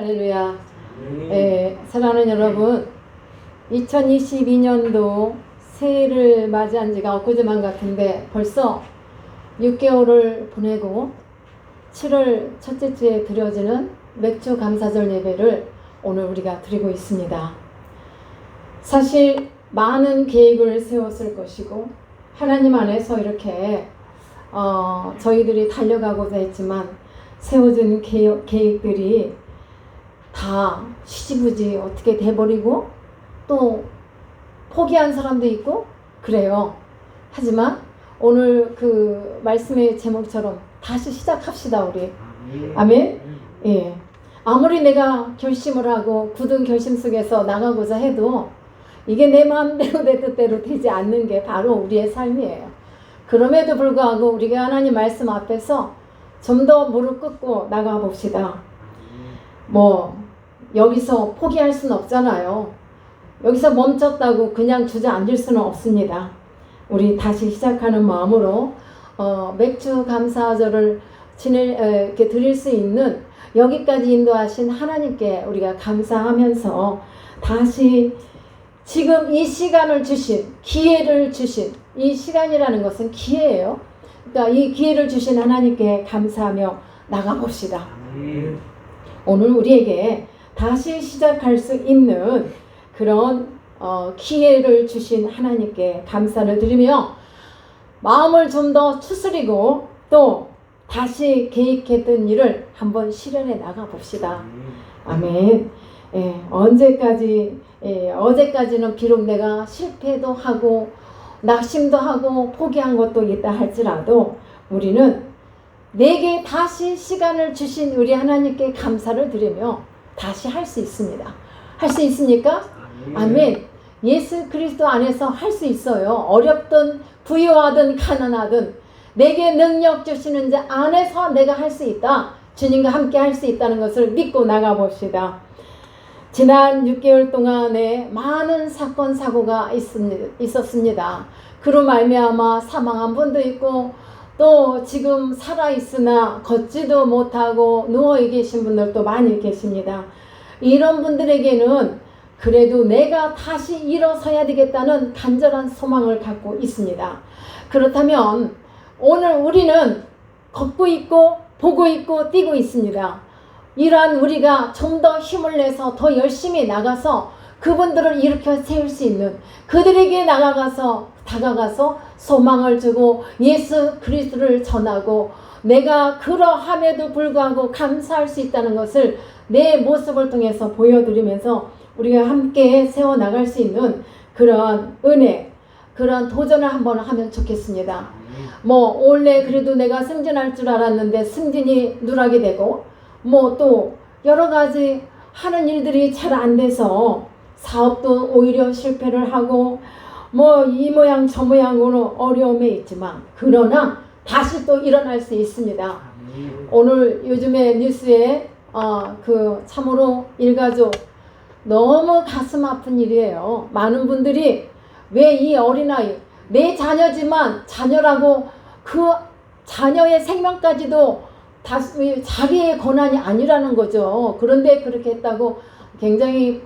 할렐루야. 사랑하는 여러분, 2022년도 새해를 맞이한 지가 엊그제만 같은데 벌써 6개월을 보내고 7월 첫째 주에 드려지는 맥주 감사절 예배를 오늘 우리가 드리고 있습니다. 사실 많은 계획을 세웠을 것이고 하나님 안에서 이렇게 저희들이 달려가고자 했지만 세워진 계획들이 다 시지부지 어떻게 돼버리고 또 포기한 사람도 있고 그래요. 하지만 오늘 그 말씀의 제목처럼 다시 시작합시다 우리. 아멘. 예. 아무리 내가 결심을 하고 굳은 결심 속에서 나가고자 해도 이게 내 마음대로 내 뜻대로 되지 않는 게 바로 우리의 삶이에요. 그럼에도 불구하고 우리가 하나님 말씀 앞에서 좀 더 무릎 꿇고 나가 봅시다. 여기서 포기할 수는 없잖아요. 여기서 멈췄다고 그냥 주저앉을 수는 없습니다. 우리 다시 시작하는 마음으로 맥주 감사절을 이렇게 드릴 수 있는 여기까지 인도하신 하나님께 우리가 감사하면서 다시 지금 이 시간을 주신, 기회를 주신, 이 시간이라는 것은 기회예요. 그러니까 이 기회를 주신 하나님께 감사하며 나가봅시다. 오늘 우리에게 다시 시작할 수 있는 그런 기회를 주신 하나님께 감사를 드리며 마음을 좀 더 추스리고 또 다시 계획했던 일을 한번 실현해 나가봅시다. 아멘. 어제까지는 비록 내가 실패도 하고 낙심도 하고 포기한 것도 있다 할지라도 우리는 내게 다시 시간을 주신 우리 하나님께 감사를 드리며 다시 할 수 있습니다. 할 수 있습니까? 아멘. 예수 그리스도 안에서 할 수 있어요. 어렵든 부유하든 가난하든 내게 능력 주시는 자 안에서 내가 할 수 있다. 주님과 함께 할 수 있다는 것을 믿고 나가봅시다. 지난 6개월 동안에 많은 사건 사고가 있었습니다. 그로 말미암아 사망한 분도 있고 또 지금 살아있으나 걷지도 못하고 누워 계신 분들도 많이 계십니다. 이런 분들에게는 그래도 내가 다시 일어서야 되겠다는 간절한 소망을 갖고 있습니다. 그렇다면 오늘 우리는 걷고 있고 보고 있고 뛰고 있습니다. 이러한 우리가 좀 더 힘을 내서 더 열심히 나가서 그분들을 일으켜 세울 수 있는, 그들에게 다가가서 소망을 주고 예수 그리스도를 전하고 내가 그러함에도 불구하고 감사할 수 있다는 것을 내 모습을 통해서 보여드리면서 우리가 함께 세워나갈 수 있는 그런 은혜, 그런 도전을 한번 하면 좋겠습니다. 원래 그래도 내가 승진할 줄 알았는데 승진이 누락이 되고 또 여러 가지 하는 일들이 잘 안 돼서 사업도 오히려 실패를 하고 이 모양 저 모양으로 어려움에 있지만 그러나 다시 또 일어날 수 있습니다. 오늘 요즘에 뉴스에 참으로 일가족 너무 가슴 아픈 일이에요. 많은 분들이 왜 이 어린아이 내 자녀지만 자녀라고 그 자녀의 생명까지도 자기의 권한이 아니라는 거죠. 그런데 그렇게 했다고 굉장히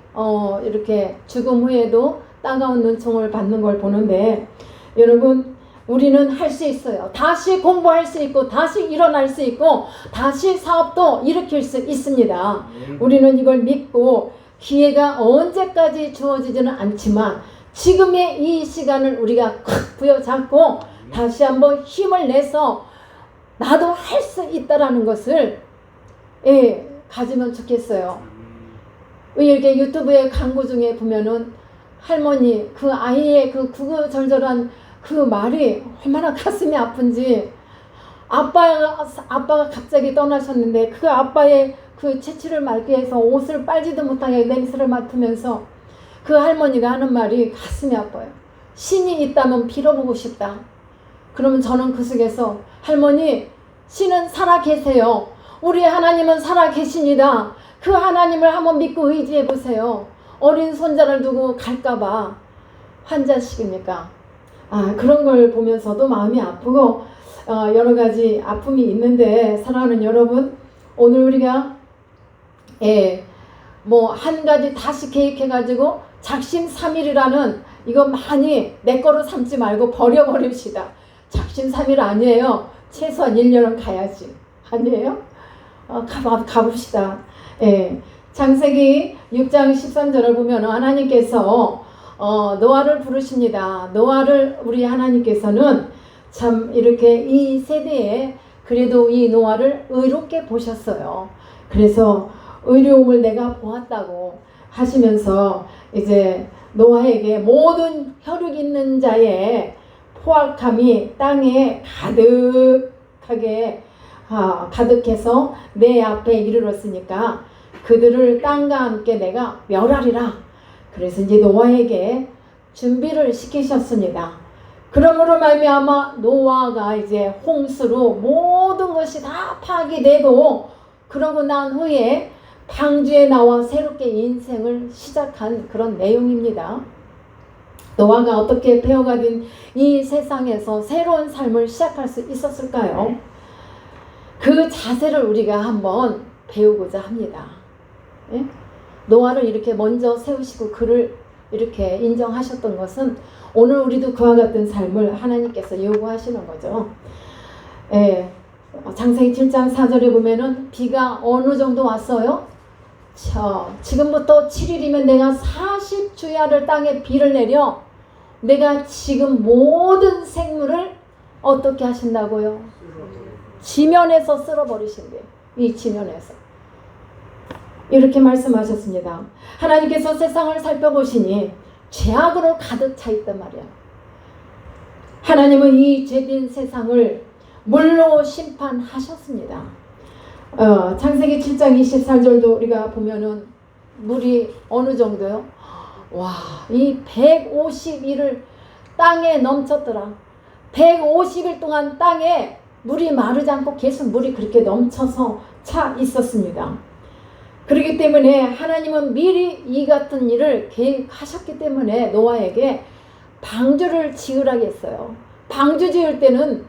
이렇게 죽음 후에도 따가운 눈총을 받는 걸 보는데 여러분 우리는 할 수 있어요. 다시 공부할 수 있고 다시 일어날 수 있고 다시 사업도 일으킬 수 있습니다. 우리는 이걸 믿고 기회가 언제까지 주어지지는 않지만 지금의 이 시간을 우리가 콱 부여잡고 다시 한번 힘을 내서 나도 할 수 있다라는 것을 가지면 좋겠어요. 이렇게 유튜브에 광고 중에 보면은 할머니 그 아이의 그 구구절절한 그 말이 얼마나 가슴이 아픈지, 아빠가 갑자기 떠나셨는데 그 아빠의 그 채취를 막기 위해서 옷을 빨지도 못하게 냄새를 맡으면서 그 할머니가 하는 말이 가슴이 아파요. 신이 있다면 빌어보고 싶다. 그러면 저는 그 속에서 할머니 신은 살아 계세요. 우리 하나님은 살아 계십니다. 그 하나님을 한번 믿고 의지해 보세요. 어린 손자를 두고 갈까봐 환자식입니까? 그런 걸 보면서도 마음이 아프고 여러 가지 아픔이 있는데 사랑하는 여러분, 오늘 우리가 뭐 한 가지 다시 계획해가지고 작심삼일이라는 이거 많이 내 거로 삼지 말고 버려버립시다. 작심삼일 아니에요. 최소한 1년은 가야지. 아니에요? 가봅시다. 예. 창세기 6장 13절을 보면 하나님께서 노아를 부르십니다. 노아를 우리 하나님께서는 참 이렇게 이 세대에 그래도 이 노아를 의롭게 보셨어요. 그래서 의로움을 내가 보았다고 하시면서 이제 노아에게 모든 혈육 있는 자의 포악함이 땅에 가득하게 가득해서 내 앞에 이르렀으니까 그들을 땅과 함께 내가 멸하리라. 그래서 이제 노아에게 준비를 시키셨습니다. 그러므로 말미암아 노아가 이제 홍수로 모든 것이 다 파괴되고 그러고 난 후에 방주에 나와 새롭게 인생을 시작한 그런 내용입니다. 노아가 어떻게 배워가든 이 세상에서 새로운 삶을 시작할 수 있었을까요? 그 자세를 우리가 한번 배우고자 합니다. 예? 노아를 이렇게 먼저 세우시고 그를 이렇게 인정하셨던 것은 오늘 우리도 그와 같은 삶을 하나님께서 요구하시는 거죠. 예. 창세기 7장 4절에 보면은 비가 어느 정도 왔어요? 지금부터 7일이면 내가 40주야를 땅에 비를 내려 내가 지금 모든 생물을 어떻게 하신다고요? 지면에서 쓸어버리신대요. 이 지면에서. 이렇게 말씀하셨습니다. 하나님께서 세상을 살펴보시니 죄악으로 가득 차 있단 말이야. 하나님은 이 죄된 세상을 물로 심판하셨습니다. 창세기 7장 24절도 우리가 보면은 물이 어느 정도요? 와, 이 150일을 땅에 넘쳤더라. 150일 동안 땅에 물이 마르지 않고 계속 물이 그렇게 넘쳐서 차 있었습니다. 그렇기 때문에 하나님은 미리 이 같은 일을 계획하셨기 때문에 노아에게 방주를 지으라고 했어요. 방주 지을 때는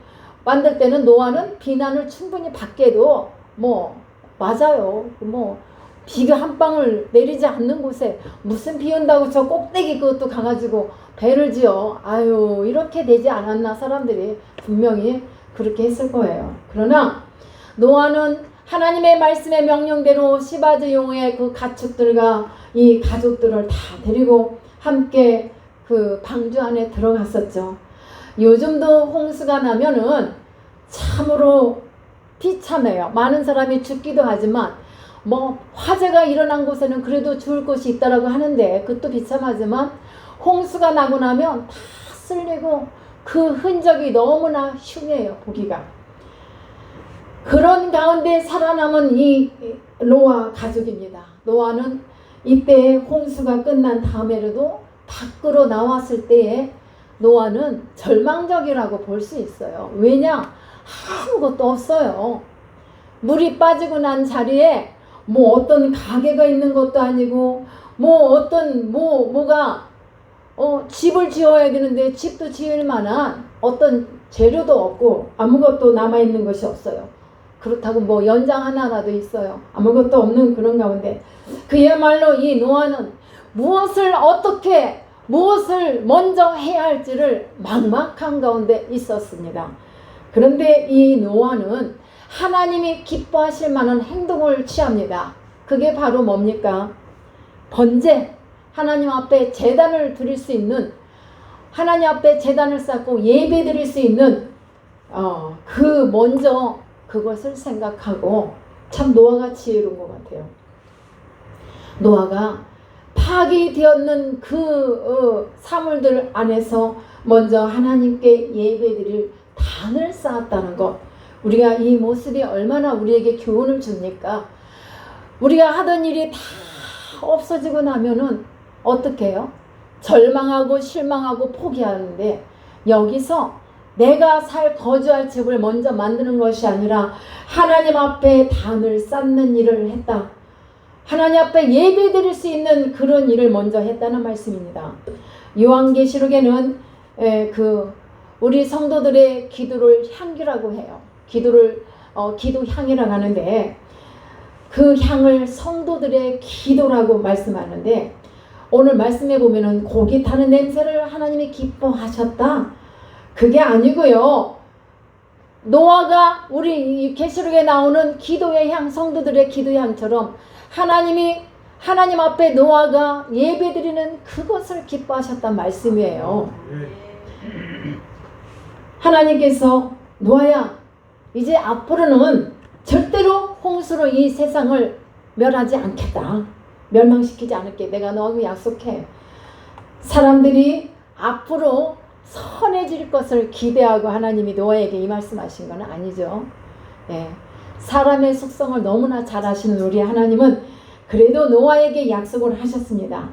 만들 때는 노아는 비난을 충분히 받게도 맞아요. 비가 한 방울 내리지 않는 곳에 무슨 비 온다고 저 꼭대기 그것도 가가지고 배를 지어. 아유, 이렇게 되지 않았나. 사람들이 분명히 그렇게 했을 거예요. 그러나 노아는 하나님의 말씀의 명령대로 시바드 용의 그 가축들과 이 가족들을 다 데리고 함께 그 방주 안에 들어갔었죠. 요즘도 홍수가 나면은 참으로 비참해요. 많은 사람이 죽기도 하지만 화재가 일어난 곳에는 그래도 죽을 곳이 있다라고 하는데 그것도 비참하지만 홍수가 나고 나면 다 쓸리고 그 흔적이 너무나 흉해요. 보기가. 그런 가운데 살아남은 이 노아 가족입니다. 노아는 이때 홍수가 끝난 다음에라도 밖으로 나왔을 때에 노아는 절망적이라고 볼 수 있어요. 왜냐? 아무것도 없어요. 물이 빠지고 난 자리에 어떤 가게가 있는 것도 아니고 뭐가 집을 지어야 되는데 집도 지을 만한 어떤 재료도 없고 아무것도 남아있는 것이 없어요. 그렇다고 연장 하나라도 있어요. 아무것도 없는 그런 가운데 그야말로 이 노아는 무엇을 먼저 해야 할지를 막막한 가운데 있었습니다. 그런데 이 노아는 하나님이 기뻐하실 만한 행동을 취합니다. 그게 바로 뭡니까? 번제, 하나님 앞에 제단을 드릴 수 있는, 하나님 앞에 제단을 쌓고 예배 드릴 수 있는 먼저 그것을 생각하고 참 노아가 지혜로운 것 같아요. 노아가 파괴되었는 그 사물들 안에서 먼저 하나님께 예배드릴 단을 쌓았다는 것. 우리가 이 모습이 얼마나 우리에게 교훈을 줍니까? 우리가 하던 일이 다 없어지고 나면은 어떻게 해요? 절망하고 실망하고 포기하는데 여기서 내가 거주할 집을 먼저 만드는 것이 아니라 하나님 앞에 단을 쌓는 일을 했다. 하나님 앞에 예배 드릴 수 있는 그런 일을 먼저 했다는 말씀입니다. 요한계시록에는 우리 성도들의 기도를 향기라고 해요. 기도 향이라고 하는데 그 향을 성도들의 기도라고 말씀하는데, 오늘 말씀해 보면은 고기 타는 냄새를 하나님이 기뻐하셨다. 그게 아니고요. 노아가 우리 계시록에 나오는 기도의 향, 성도들의 기도의 향처럼 하나님 앞에 노아가 예배드리는 그것을 기뻐하셨단 말씀이에요. 하나님께서 노아야, 이제 앞으로는 절대로 홍수로 이 세상을 멸하지 않겠다. 멸망시키지 않을게. 내가 너하고 약속해. 사람들이 앞으로 선해질 것을 기대하고 하나님이 노아에게 이 말씀하신 건 아니죠. 예. 사람의 속성을 너무나 잘 아시는 우리 하나님은 그래도 노아에게 약속을 하셨습니다.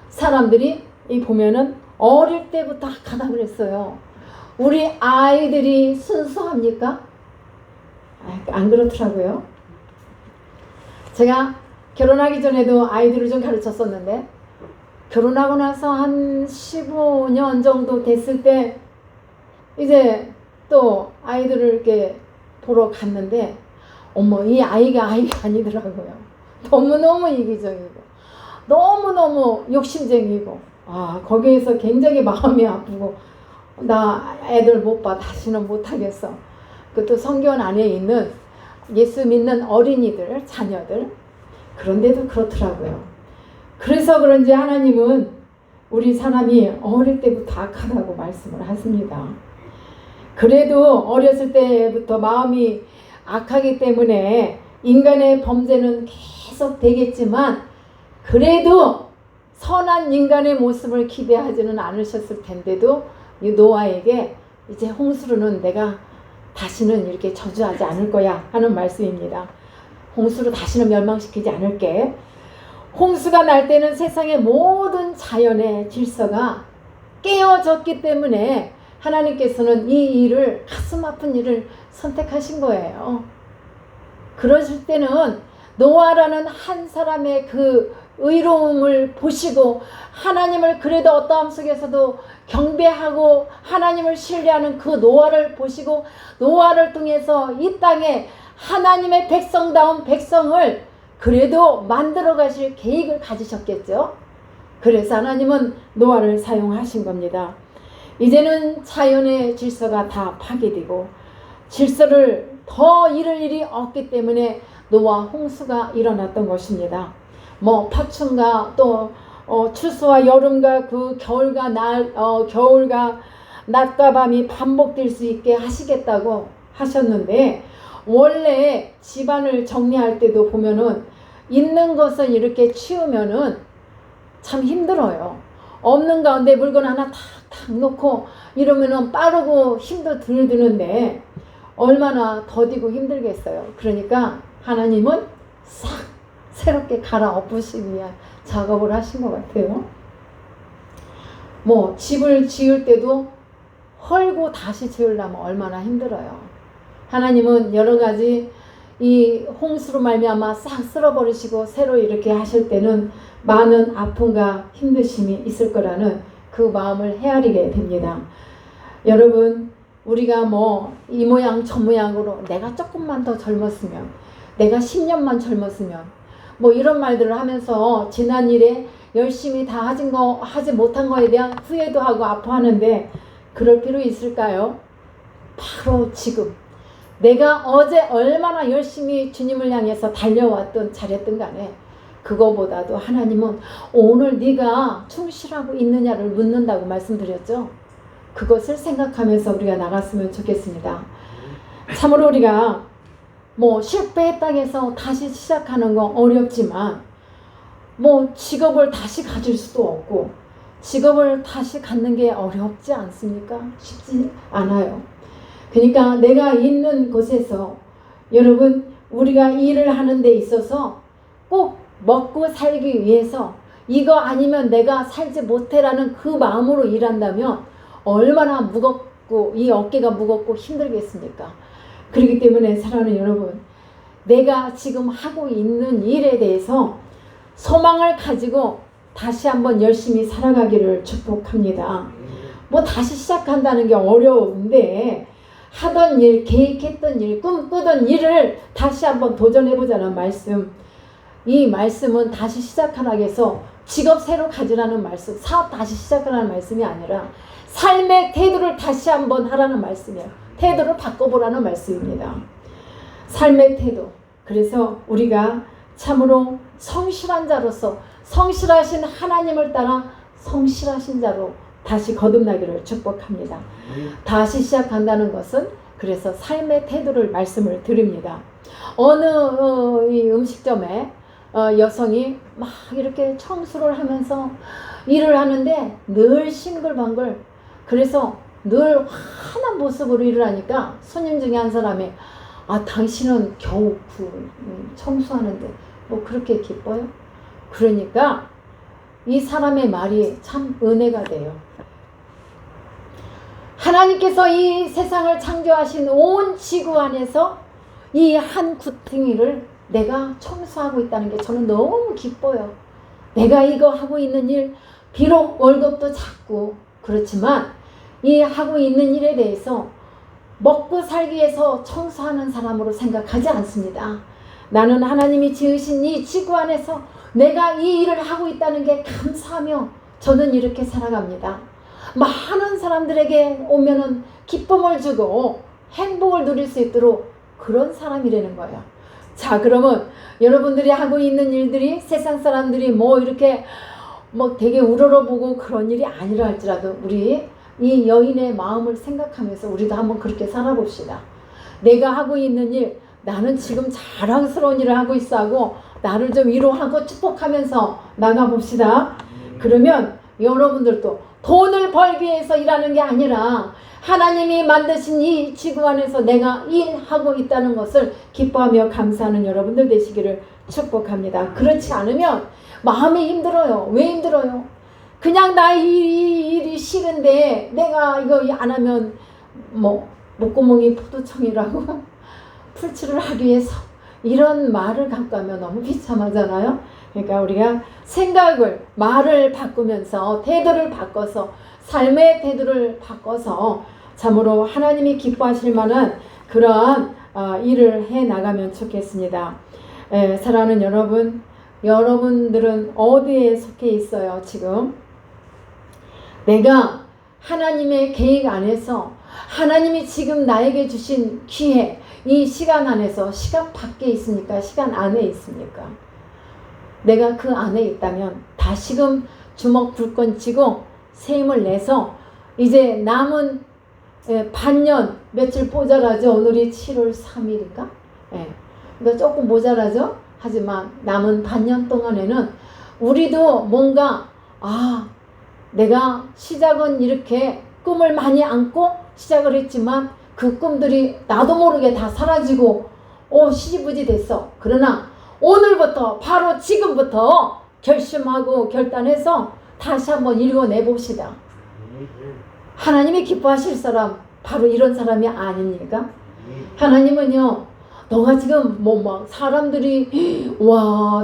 사람들이 보면은 어릴 때부터 악하다 그랬어요. 우리 아이들이 순수합니까? 안 그렇더라고요. 제가 결혼하기 전에도 아이들을 좀 가르쳤었는데, 결혼하고 나서 한 15년 정도 됐을 때 이제 또 아이들을 이렇게 보러 갔는데, 어머, 이 아이가 아니더라고요. 너무너무 이기적이고 너무너무 욕심쟁이고, 거기에서 굉장히 마음이 아프고, 나 애들 못 봐. 다시는 못 하겠어. 그것도 성경 안에 있는 예수 믿는 어린이들, 자녀들. 그런데도 그렇더라고요. 그래서 그런지 하나님은 우리 사람이 어릴 때부터 악하다고 말씀을 하십니다. 그래도 어렸을 때부터 마음이 악하기 때문에 인간의 범죄는 계속 되겠지만, 그래도 선한 인간의 모습을 기대하지는 않으셨을 텐데도 이 노아에게 이제 홍수로는 내가 다시는 이렇게 저주하지 않을 거야 하는 말씀입니다. 홍수로 다시는 멸망시키지 않을게. 홍수가 날 때는 세상의 모든 자연의 질서가 깨어졌기 때문에 하나님께서는 이 일을, 가슴 아픈 일을 선택하신 거예요. 그러실 때는 노아라는 한 사람의 그 의로움을 보시고, 하나님을 그래도 어떠함 속에서도 경배하고 하나님을 신뢰하는 그 노아를 보시고, 노아를 통해서 이 땅에 하나님의 백성다운 백성을 그래도 만들어 가실 계획을 가지셨겠죠. 그래서 하나님은 노아를 사용하신 겁니다. 이제는 자연의 질서가 다 파괴되고 질서를 더 잃을 일이 없기 때문에 노아 홍수가 일어났던 것입니다. 파충과 또 추수와 여름과 그 겨울과 낮과 밤이 반복될 수 있게 하시겠다고 하셨는데, 원래 집안을 정리할 때도 보면은 있는 것을 이렇게 치우면은 참 힘들어요. 없는 가운데 물건 하나 탁탁 놓고 이러면은 빠르고 힘도 덜 드는데 얼마나 더디고 힘들겠어요. 그러니까 하나님은 싹 새롭게 갈아엎으시기 위한 작업을 하신 것 같아요. 집을 지을 때도 헐고 다시 지으려면 얼마나 힘들어요. 하나님은 여러 가지 이 홍수로 말미암아 싹 쓸어버리시고 새로 이렇게 하실 때는 많은 아픔과 힘드심이 있을 거라는 그 마음을 헤아리게 됩니다. 여러분, 우리가 이 모양 저 모양으로 내가 조금만 더 젊었으면, 내가 10년만 젊었으면 이런 말들을 하면서 지난 일에 열심히 다 하지 못한 거에 대한 후회도 하고 아파하는데, 그럴 필요 있을까요? 바로 지금 내가 어제 얼마나 열심히 주님을 향해서 달려왔든 잘했든 간에 그거보다도 하나님은 오늘 네가 충실하고 있느냐를 묻는다고 말씀드렸죠. 그것을 생각하면서 우리가 나갔으면 좋겠습니다. 참으로 우리가 실패했다 해서 다시 시작하는 건 어렵지만 직업을 다시 가질 수도 없고 직업을 다시 갖는 게 어렵지 않습니까? 쉽지 않아요. 그러니까 내가 있는 곳에서 여러분, 우리가 일을 하는 데 있어서 꼭 먹고 살기 위해서 이거 아니면 내가 살지 못해라는 그 마음으로 일한다면 얼마나 무겁고 이 어깨가 무겁고 힘들겠습니까? 그렇기 때문에 사랑하는 여러분, 내가 지금 하고 있는 일에 대해서 소망을 가지고 다시 한번 열심히 살아가기를 축복합니다. 다시 시작한다는 게 어려운데 하던 일, 계획했던 일, 꿈꾸던 일을 다시 한번 도전해보자는 말씀. 이 말씀은 다시 시작하라고 해서 직업 새로 가지라는 말씀, 사업 다시 시작하라는 말씀이 아니라 삶의 태도를 다시 한번 하라는 말씀이에요. 태도를 바꿔보라는 말씀입니다. 삶의 태도. 그래서 우리가 참으로 성실한 자로서 성실하신 하나님을 따라 성실하신 자로 다시 거듭나기를 축복합니다. 다시 시작한다는 것은 그래서 삶의 태도를 말씀을 드립니다. 어느 이 음식점에 여성이 막 이렇게 청소를 하면서 일을 하는데 늘 싱글벙글, 그래서 늘 환한 모습으로 일을 하니까 손님 중에 한 사람이 당신은 겨우 청소하는데 뭐 그렇게 기뻐요? 그러니까 이 사람의 말이 참 은혜가 돼요. 하나님께서 이 세상을 창조하신 온 지구 안에서 이 한 구덩이를 내가 청소하고 있다는 게 저는 너무 기뻐요. 내가 이거 하고 있는 일, 비록 월급도 작고 그렇지만 이 하고 있는 일에 대해서 먹고 살기 위해서 청소하는 사람으로 생각하지 않습니다. 나는 하나님이 지으신 이 지구 안에서 내가 이 일을 하고 있다는 게 감사하며 저는 이렇게 살아갑니다. 많은 사람들에게 오면은 기쁨을 주고 행복을 누릴 수 있도록 그런 사람이라는 거예요. 자, 그러면 여러분들이 하고 있는 일들이 세상 사람들이 뭐 이렇게 뭐 되게 우러러보고 그런 일이 아니라 할지라도 우리 이 여인의 마음을 생각하면서 우리도 한번 그렇게 살아봅시다. 내가 하고 있는 일, 나는 지금 자랑스러운 일을 하고 있어 하고 나를 좀 위로하고 축복하면서 나가봅시다. 그러면 여러분들도 돈을 벌기 위해서 일하는 게 아니라 하나님이 만드신 이 지구 안에서 내가 일하고 있다는 것을 기뻐하며 감사하는 여러분들 되시기를 축복합니다. 그렇지 않으면 마음이 힘들어요. 왜 힘들어요? 그냥 나 이 일이 싫은데 내가 이거 안 하면 뭐 목구멍이 포도청이라고 풀칠을 하기 위해서 이런 말을 갖고 하면 너무 비참하잖아요. 그러니까 우리가 생각을, 말을 바꾸면서 태도를 바꿔서 삶의 태도를 바꿔서 참으로 하나님이 기뻐하실 만한 그러한 일을 해 나가면 좋겠습니다. 사랑하는 여러분, 여러분들은 어디에 속해 있어요? 지금 내가 하나님의 계획 안에서 하나님이 지금 나에게 주신 기회, 이 시간 안에서 시간 밖에 있습니까? 시간 안에 있습니까? 내가 그 안에 있다면 다시금 주먹 불끈 쥐고 새 힘을 내서 이제 남은 반년, 며칠 모자라죠. 오늘이 7월 3일인가? 그러니까 조금 모자라죠. 하지만 남은 반년 동안에는 우리도 뭔가 내가 시작은 이렇게 꿈을 많이 안고 시작을 했지만 그 꿈들이 나도 모르게 다 사라지고 시지부지 됐어. 그러나 오늘부터 바로 지금부터 결심하고 결단해서 다시 한번 읽어내봅시다. 하나님이 기뻐하실 사람 바로 이런 사람이 아닙니까? 하나님은요, 너가 지금 막 사람들이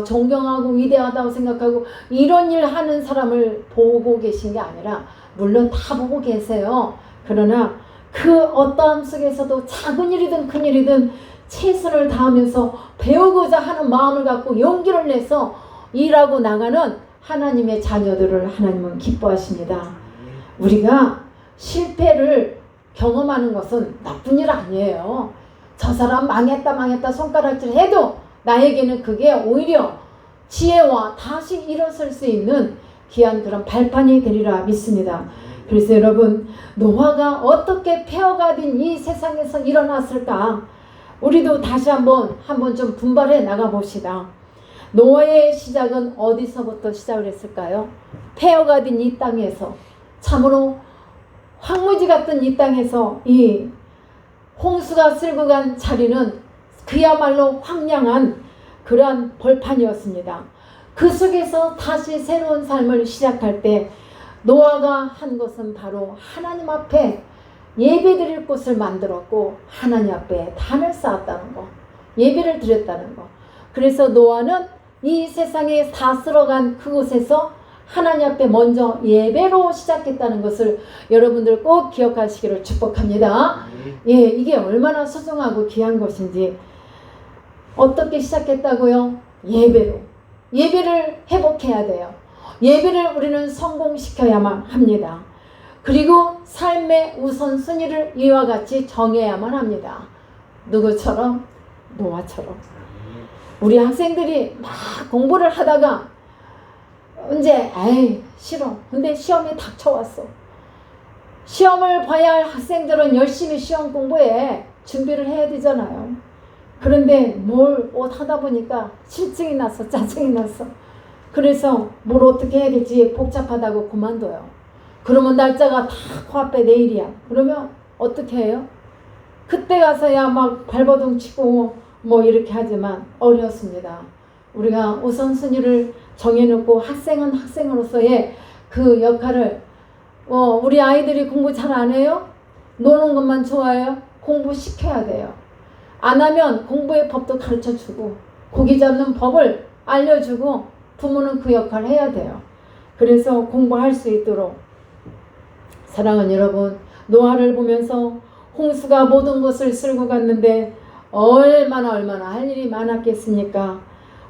존경하고 위대하다고 생각하고 이런 일 하는 사람을 보고 계신 게 아니라 물론 다 보고 계세요. 그러나 그 어떠함 속에서도 작은 일이든 큰 일이든 최선을 다하면서 배우고자 하는 마음을 갖고 용기를 내서 일하고 나가는 하나님의 자녀들을 하나님은 기뻐하십니다. 우리가 실패를 경험하는 것은 나쁜 일 아니에요. 저 사람 망했다 손가락질 해도 나에게는 그게 오히려 지혜와 다시 일어설 수 있는 귀한 그런 발판이 되리라 믿습니다. 그래서 여러분, 노아가 어떻게 폐허가 된 이 세상에서 일어났을까? 우리도 다시 한번 좀 분발해 나가봅시다. 노아의 시작은 어디서부터 시작을 했을까요? 폐허가 된 이 땅에서, 참으로 황무지 같은 이 땅에서 이 홍수가 쓸고 간 자리는 그야말로 황량한 그러한 벌판이었습니다. 그 속에서 다시 새로운 삶을 시작할 때 노아가 한 것은 바로 하나님 앞에 예배드릴 곳을 만들었고 하나님 앞에 단을 쌓았다는 거, 예배를 드렸다는 거. 그래서 노아는 이 세상에 다 쓸어간 그곳에서 하나님 앞에 먼저 예배로 시작했다는 것을 여러분들 꼭 기억하시기를 축복합니다. 예, 이게 얼마나 소중하고 귀한 것인지. 어떻게 시작했다고요? 예배로. 예배를 회복해야 돼요. 예배를 우리는 성공시켜야만 합니다. 그리고 삶의 우선순위를 이와 같이 정해야만 합니다. 누구처럼? 노아처럼. 우리 학생들이 막 공부를 하다가 이제 에이 싫어. 근데 시험이 닥쳐왔어. 시험을 봐야 할 학생들은 열심히 시험 공부에 준비를 해야 되잖아요. 그런데 뭘 하다 보니까 실증이 났어. 짜증이 났어. 그래서 뭘 어떻게 해야 될지 복잡하다고 그만둬요. 그러면 날짜가 다 코앞에 내일이야. 그러면 어떻게 해요? 그때 가서야 막 발버둥 치고 뭐 이렇게 하지만 어렵습니다. 우리가 우선순위를 정해놓고 학생은 학생으로서의 그 역할을 우리 아이들이 공부 잘 안 해요? 노는 것만 좋아해요? 공부시켜야 돼요. 안 하면 공부의 법도 가르쳐주고 고기 잡는 법을 알려주고 부모는 그 역할을 해야 돼요. 그래서 공부할 수 있도록. 사랑하는 여러분, 노아를 보면서 홍수가 모든 것을 쓸고 갔는데 얼마나 할 일이 많았겠습니까?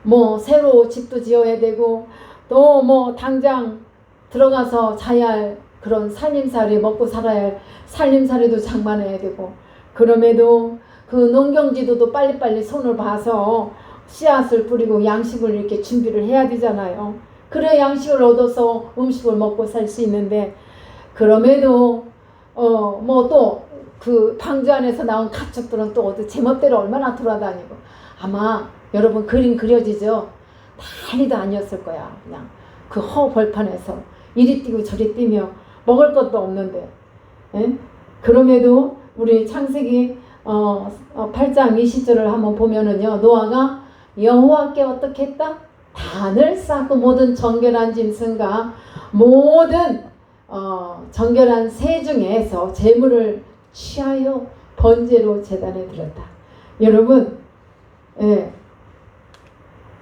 뭐 새로 집도 지어야 되고 또 뭐 당장 들어가서 자야 할 그런 살림살이, 먹고 살아야 할 살림살이도 장만해야 되고, 그럼에도 그 농경지도도 빨리빨리 손을 봐서 씨앗을 뿌리고 양식을 이렇게 준비를 해야 되잖아요. 그래 양식을 얻어서 음식을 먹고 살 수 있는데, 그럼에도 뭐 또 그 방주 안에서 나온 가축들은 또 어디 제멋대로 얼마나 돌아다니고. 아마 여러분 그림 그려지죠? 난리도 아니었을 거야. 그냥 그 벌판에서 이리 뛰고 저리 뛰며 먹을 것도 없는데. 예? 그럼에도 우리 창세기 8장 20절을 한번 보면은요, 노아가 여호와께 어떻게 했다? 단을 쌓고 모든 정결한 짐승과 모든 정결한 새 중에서 제물을 취하여 번제로 제단에 드렸다. 여러분, 예,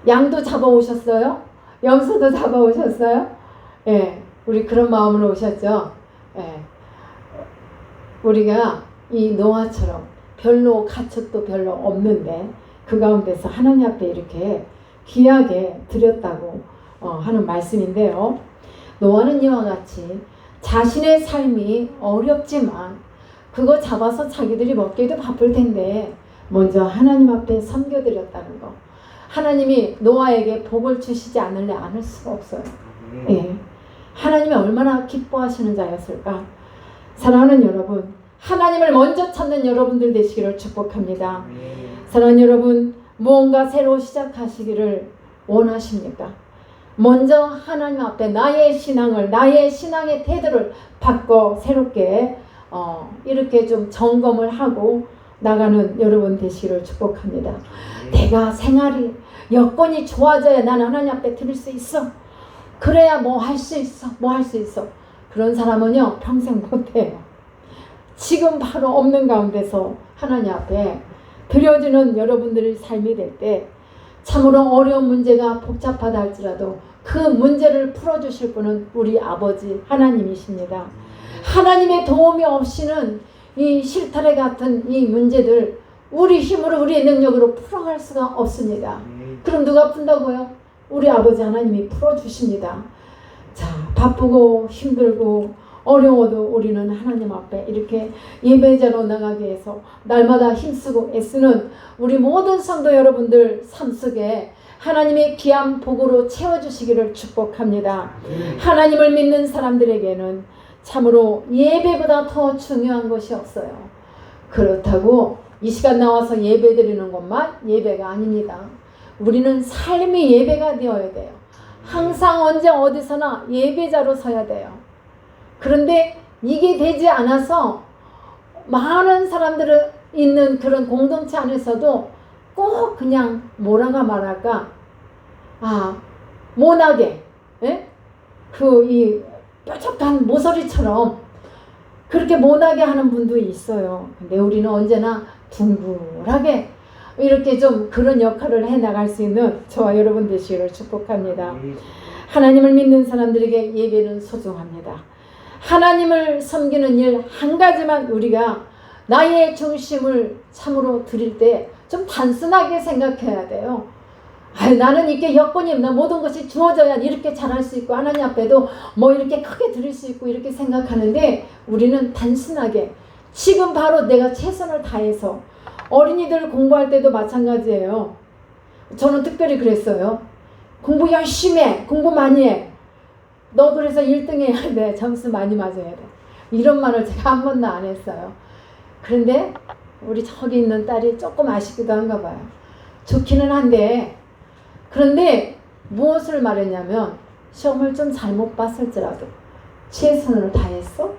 양도 잡아오셨어요? 염소도 잡아오셨어요? 예, 우리 그런 마음으로 오셨죠? 예, 우리가 이 노아처럼 별로 가축도 별로 없는데 그 가운데서 하나님 앞에 이렇게 귀하게 드렸다고 하는 말씀인데요. 노아는 이와 같이 자신의 삶이 어렵지만 그거 잡아서 자기들이 먹기도 바쁠 텐데 먼저 하나님 앞에 섬겨드렸다는 거. 하나님이 노아에게 복을 주시지 않을 수가 없어요. 예. 하나님이 얼마나 기뻐하시는 자였을까. 사랑하는 여러분, 하나님을 먼저 찾는 여러분들 되시기를 축복합니다. 사랑하는 여러분, 무언가 새로 시작하시기를 원하십니까? 먼저 하나님 앞에 나의 신앙의 태도를 바꿔 새롭게 이렇게 좀 점검을 하고 나가는 여러분 되시기를 축복합니다. 내가 생활이 여건이 좋아져야 나는 하나님 앞에 드릴 수 있어. 그래야 뭐 할 수 있어. 그런 사람은요 평생 못해요. 지금 바로 없는 가운데서 하나님 앞에 드려지는 여러분들의 삶이 될 때 참으로 어려운 문제가 복잡하다 할지라도 그 문제를 풀어주실 분은 우리 아버지 하나님이십니다. 하나님의 도움이 없이는 이 실타래 같은 이 문제들 우리 힘으로 우리의 능력으로 풀어갈 수가 없습니다. 그럼 누가 푼다고요? 우리 아버지 하나님이 풀어주십니다. 자, 바쁘고 힘들고 어려워도 우리는 하나님 앞에 이렇게 예배자로 나가기 위해서 날마다 힘쓰고 애쓰는 우리 모든 성도 여러분들 삶 속에 하나님의 귀한 복으로 채워주시기를 축복합니다. 하나님을 믿는 사람들에게는 참으로 예배보다 더 중요한 것이 없어요. 그렇다고 이 시간 나와서 예배 드리는 것만 예배가 아닙니다. 우리는 삶이 예배가 되어야 돼요. 항상 언제 어디서나 예배자로 서야 돼요. 그런데 이게 되지 않아서 많은 사람들은 있는 그런 공동체 안에서도 꼭 그냥 뭐라가 말할까, 모나게, 예? 이 뾰족한 모서리처럼 그렇게 모나게 하는 분도 있어요. 근데 우리는 언제나 둥글하게 이렇게 좀 그런 역할을 해 나갈 수 있는 저와 여러분 되시기를 축복합니다. 하나님을 믿는 사람들에게 예배는 소중합니다. 하나님을 섬기는 일 한 가지만 우리가 나의 중심을 참으로 드릴 때 좀 단순하게 생각해야 돼요. 나는 이렇게 여건이 없나, 모든 것이 주어져야 이렇게 잘할 수 있고 하나님 앞에도 뭐 이렇게 크게 드릴 수 있고 이렇게 생각하는데, 우리는 단순하게 지금 바로 내가 최선을 다해서, 어린이들 공부할 때도 마찬가지예요. 저는 특별히 그랬어요. 공부 열심히 해, 공부 많이 해, 너 그래서 1등 해야 돼, 점수 많이 맞아야 돼, 이런 말을 제가 한 번도 안 했어요. 그런데 우리 저기 있는 딸이 조금 아쉽기도 한가 봐요. 좋기는 한데, 그런데 무엇을 말했냐면, 시험을 좀 잘못 봤을지라도 최선을 다했어?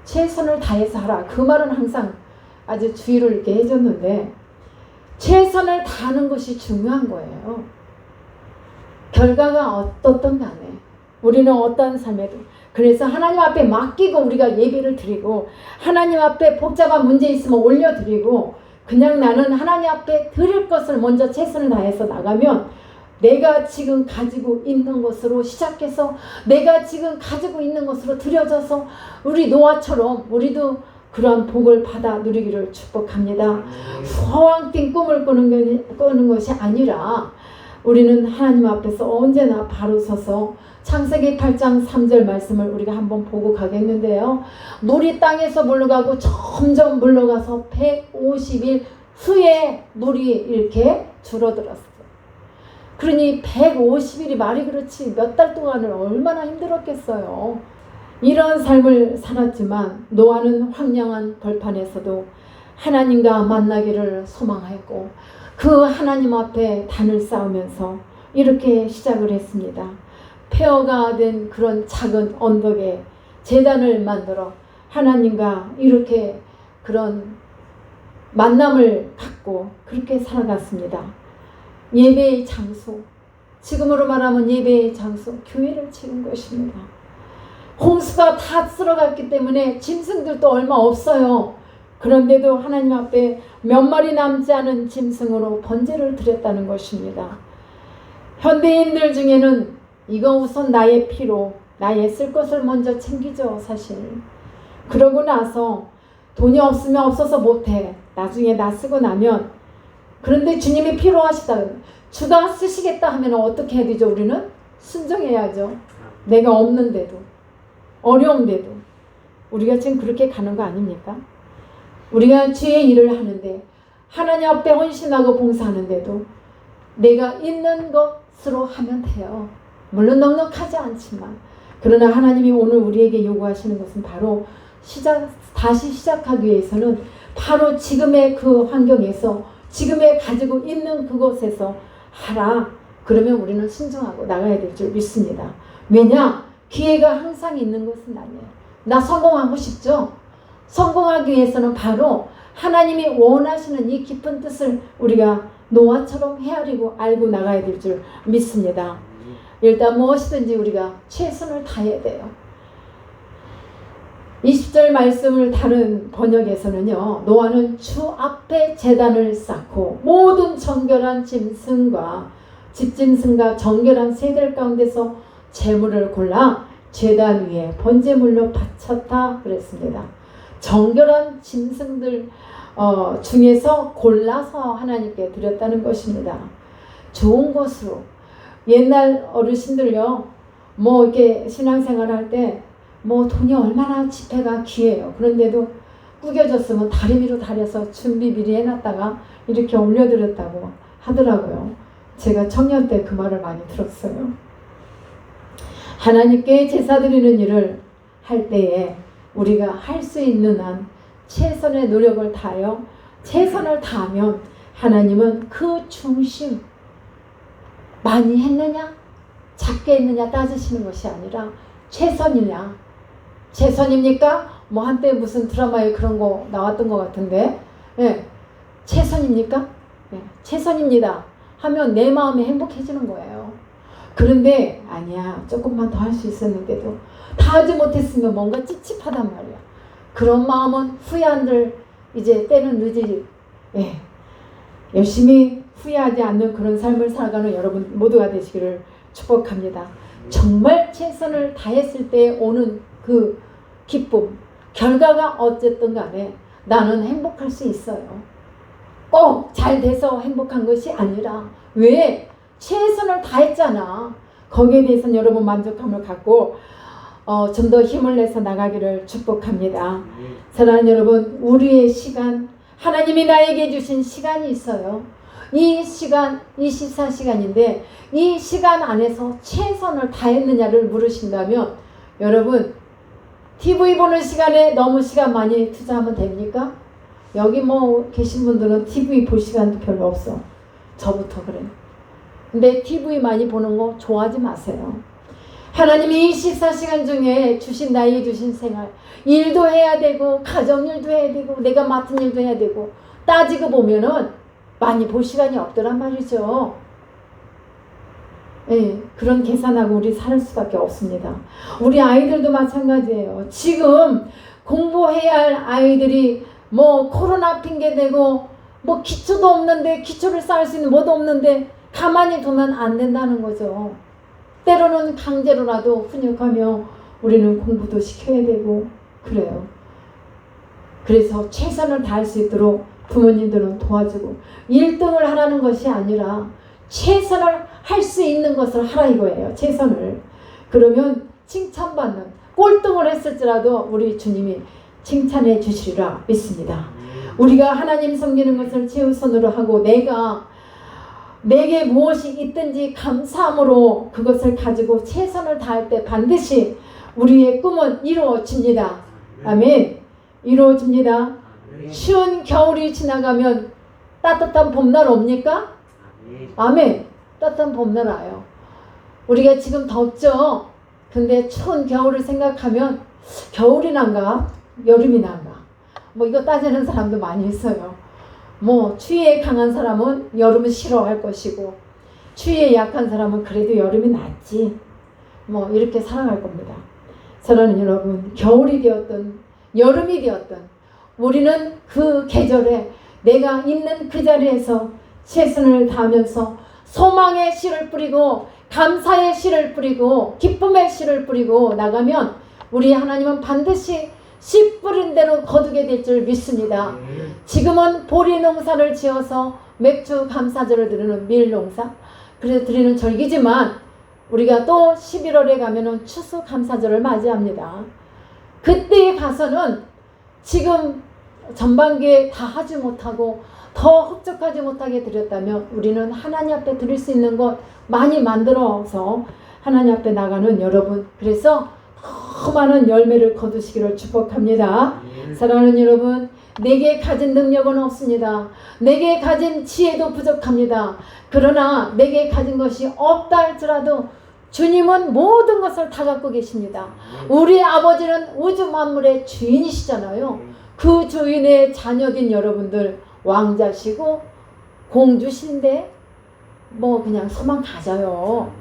최선을 다해서 하라. 그 말은 항상 아주 주의를 이렇게 해줬는데, 최선을 다하는 것이 중요한 거예요. 결과가 어떻든 간에 우리는 어떤 삶에도, 그래서 하나님 앞에 맡기고 우리가 예배를 드리고, 하나님 앞에 복잡한 문제 있으면 올려드리고, 그냥 나는 하나님 앞에 드릴 것을 먼저 최선을 다해서 나가면, 내가 지금 가지고 있는 것으로 시작해서 내가 지금 가지고 있는 것으로 드려져서 우리 노아처럼 우리도 그러한 복을 받아 누리기를 축복합니다. 허황된 꿈을 꾸는 것이 아니라, 우리는 하나님 앞에서 언제나 바로 서서 창세기 8장 3절 말씀을 우리가 한번 보고 가겠는데요. 물이 땅에서 물러가고 점점 물러가서 150일 후에 물이 이렇게 줄어들었어요. 그러니 150일이 말이 그렇지 몇 달 동안을 얼마나 힘들었겠어요. 이런 삶을 살았지만 노아는 황량한 벌판에서도 하나님과 만나기를 소망했고, 그 하나님 앞에 단을 쌓으면서 이렇게 시작을 했습니다. 폐허가 된 그런 작은 언덕에 제단을 만들어 하나님과 이렇게 그런 만남을 갖고 그렇게 살아갔습니다. 예배의 장소, 지금으로 말하면 예배의 장소, 교회를 치른 것입니다. 홍수가 다 쓸어갔기 때문에 짐승들도 얼마 없어요. 그런데도 하나님 앞에 몇 마리 남지 않은 짐승으로 번제를 드렸다는 것입니다. 현대인들 중에는 이거 우선 나의 피로, 나의 쓸 것을 먼저 챙기죠, 사실. 그러고 나서 돈이 없으면 없어서 못해, 나중에 나 쓰고 나면. 그런데 주님이 필요하시다, 주가 쓰시겠다 하면 어떻게 해야 되죠? 우리는 순종해야죠. 내가 없는데도, 어려운데도. 우리가 지금 그렇게 가는 거 아닙니까? 우리가 주의 일을 하는데, 하나님 앞에 헌신하고 봉사하는데도 내가 있는 것으로 하면 돼요. 물론 넉넉하지 않지만. 그러나 하나님이 오늘 우리에게 요구하시는 것은 바로 다시 시작하기 위해서는 바로 지금의 그 환경에서, 지금의 가지고 있는 그곳에서 하라. 그러면 우리는 순종하고 나가야 될 줄 믿습니다. 왜냐? 기회가 항상 있는 것은 아니에요. 나 성공하고 싶죠? 성공하기 위해서는 바로 하나님이 원하시는 이 깊은 뜻을 우리가 노아처럼 헤아리고 알고 나가야 될 줄 믿습니다. 일단 무엇이든지 우리가 최선을 다해야 돼요. 20절 말씀을 다른 번역에서는요, 노아는 주 앞에 제단을 쌓고 모든 정결한 짐승과 집짐승과 정결한 새들 가운데서 제물을 골라 제단 위에 번제물로 바쳤다 그랬습니다. 정결한 짐승들 중에서 골라서 하나님께 드렸다는 것입니다. 좋은 것으로. 옛날 어르신들요, 뭐 이렇게 신앙생활 할 때 뭐 돈이 얼마나 지폐가 귀해요. 그런데도 구겨졌으면 다리미로 다려서 준비 미리 해놨다가 이렇게 올려드렸다고 하더라고요. 제가 청년 때 그 말을 많이 들었어요. 하나님께 제사 드리는 일을 할 때에 우리가 할 수 있는 한 최선의 노력을 다하여 최선을 다하면 하나님은 그 중심, 많이 했느냐 작게 했느냐 따지시는 것이 아니라 최선이냐, 최선입니까? 뭐 한때 무슨 드라마에 그런 거 나왔던 것 같은데, 예, 최선입니까? 예, 최선입니다 하면 내 마음이 행복해지는 거예요. 그런데 아니야, 조금만 더 할 수 있었는데도 다 하지 못했으면 뭔가 찝찝하단 말이야. 그런 마음은 후회한들 이제 때는 늦지. 예, 열심히 후회하지 않는 그런 삶을 살아가는 여러분 모두가 되시기를 축복합니다. 정말 최선을 다했을 때 오는 그 기쁨, 결과가 어쨌든 간에 나는 행복할 수 있어요. 꼭 잘 돼서 행복한 것이 아니라 왜? 최선을 다했잖아. 거기에 대해서는 여러분 만족감을 갖고 좀 더 힘을 내서 나가기를 축복합니다. 사랑하는 여러분, 우리의 시간, 하나님이 나에게 주신 시간이 있어요. 이 시간 24시간인데 이 시간 안에서 최선을 다했느냐를 물으신다면 여러분, TV 보는 시간에 너무 시간 많이 투자하면 됩니까? 여기 뭐 계신 분들은 TV 볼 시간도 별로 없어. 저부터 그래. 근데 TV 많이 보는 거 좋아하지 마세요. 하나님이 24시간 중에 주신 나에게 주신 생활, 일도 해야 되고 가정일도 해야 되고 내가 맡은 일도 해야 되고 따지고 보면은 많이 볼 시간이 없더란 말이죠. 예, 그런 계산하고 우리 살 수밖에 없습니다. 우리 아이들도 마찬가지예요. 지금 공부해야 할 아이들이 뭐 코로나 핑계대고 뭐 기초도 없는데 기초를 쌓을 수 있는 뭐도 없는데 가만히 두면 안 된다는 거죠. 때로는 강제로라도 훈육하며 우리는 공부도 시켜야 되고 그래요. 그래서 최선을 다할 수 있도록 부모님들은 도와주고 1등을 하라는 것이 아니라 최선을 할 수 있는 것을 하라 이거예요. 최선을. 그러면 칭찬받는 꼴등을 했을지라도 우리 주님이 칭찬해 주시리라 믿습니다. 우리가 하나님 섬기는 것을 최우선으로 하고 내게 무엇이 있든지 감사함으로 그것을 가지고 최선을 다할 때 반드시 우리의 꿈은 이루어집니다. 아멘. 이루어집니다. 추운 겨울이 지나가면 따뜻한 봄날 옵니까? 아멘. 따뜻한 봄날 와요. 우리가 지금 덥죠? 근데 추운 겨울을 생각하면 겨울이 난가? 여름이 난가? 뭐 이거 따지는 사람도 많이 있어요. 뭐 추위에 강한 사람은 여름을 싫어할 것이고 추위에 약한 사람은 그래도 여름이 낫지. 뭐 이렇게 살아갈 겁니다. 사랑하는 여러분, 겨울이 되었든 여름이 되었든 우리는 그 계절에 내가 있는 그 자리에서 최선을 다하면서 소망의 씨를 뿌리고 감사의 씨를 뿌리고 기쁨의 씨를 뿌리고 나가면 우리 하나님은 반드시 씨 뿌린 대로 거두게 될 줄 믿습니다. 지금은 보리 농사를 지어서 맥주 감사절을 드리는 밀 농사 그래서 드리는 절기지만 우리가 또 11월에 가면은 추수 감사절을 맞이합니다. 그때에 가서는 지금 전반기에 다 하지 못하고 더 흡족하지 못하게 드렸다면 우리는 하나님 앞에 드릴 수 있는 것 많이 만들어서 하나님 앞에 나가는 여러분, 그래서 더 많은 열매를 거두시기를 축복합니다. 사랑하는 여러분, 내게 가진 능력은 없습니다. 내게 가진 지혜도 부족합니다. 그러나 내게 가진 것이 없다 할지라도 주님은 모든 것을 다 갖고 계십니다. 우리 아버지는 우주 만물의 주인이시잖아요. 그 주인의 자녀된 여러분들 왕자시고 공주신데 뭐 그냥 소망 가져요.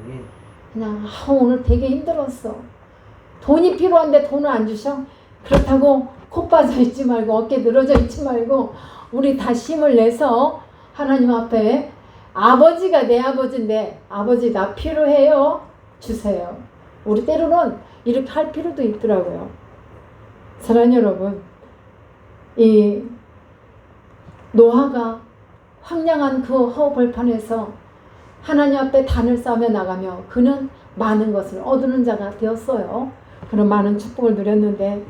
그냥 오늘 되게 힘들었어. 돈이 필요한데 돈을 안 주셔? 그렇다고 코 빠져 있지 말고 어깨 늘어져 있지 말고 우리 다 힘을 내서 하나님 앞에 아버지가 내 아버지인데 아버지 나 필요해요. 주세요. 우리 때로는 이렇게 할 필요도 있더라고요. 사랑하는 여러분, 이 노아가 황량한 그 허벌판에서 하나님 앞에 단을 쌓으며 나가며 그는 많은 것을 얻는 자가 되었어요. 그런 많은 축복을 누렸는데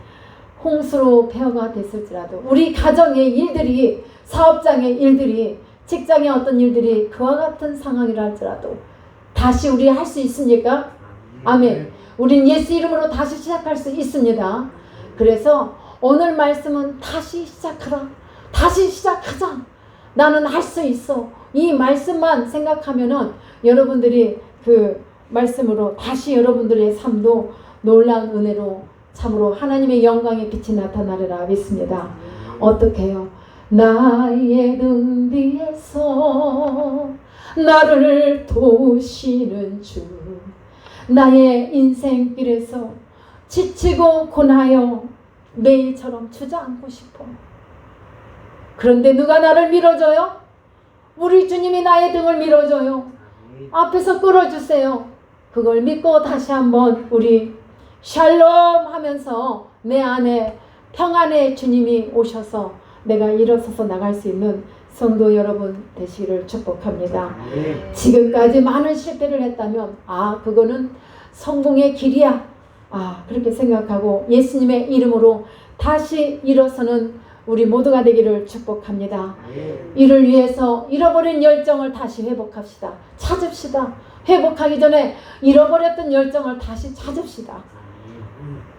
홍수로 폐허가 됐을지라도 우리 가정의 일들이, 사업장의 일들이, 직장의 어떤 일들이 그와 같은 상황이라 할지라도 다시 우리 할 수 있습니까? 아멘. 우린 예수 이름으로 다시 시작할 수 있습니다. 그래서 오늘 말씀은 다시 시작하라. 다시 시작하자. 나는 할 수 있어. 이 말씀만 생각하면은 여러분들이 그 말씀으로 다시 여러분들의 삶도 놀라운 은혜로 참으로 하나님의 영광의 빛이 나타나리라 믿습니다. 어떻게 해요? 나의 등 뒤에서 나를 도우시는 주, 나의 인생길에서 지치고 고나여 매일처럼 주저앉고 싶어. 그런데 누가 나를 밀어줘요? 우리 주님이 나의 등을 밀어줘요. 앞에서 끌어주세요. 그걸 믿고 다시 한번 우리 샬롬 하면서 내 안에 평안의 주님이 오셔서 내가 일어서서 나갈 수 있는 성도 여러분 되시기를 축복합니다. 지금까지 많은 실패를 했다면 그거는 성공의 길이야. 그렇게 생각하고 예수님의 이름으로 다시 일어서는 우리 모두가 되기를 축복합니다. 이를 위해서 잃어버린 열정을 다시 회복합시다. 찾읍시다. 회복하기 전에 잃어버렸던 열정을 다시 찾읍시다.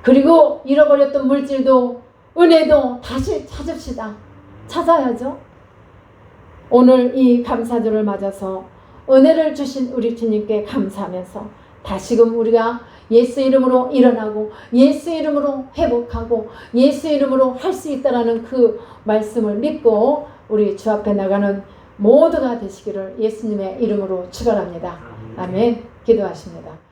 그리고 잃어버렸던 물질도 은혜도 다시 찾읍시다. 찾아야죠. 오늘 이 감사절을 맞아서 은혜를 주신 우리 주님께 감사하면서 다시금 우리가 예수 이름으로 일어나고 예수 이름으로 회복하고 예수 이름으로 할 수 있다라는 그 말씀을 믿고 우리 주 앞에 나가는 모두가 되시기를 예수님의 이름으로 축원합니다. 아멘. 기도하십니다.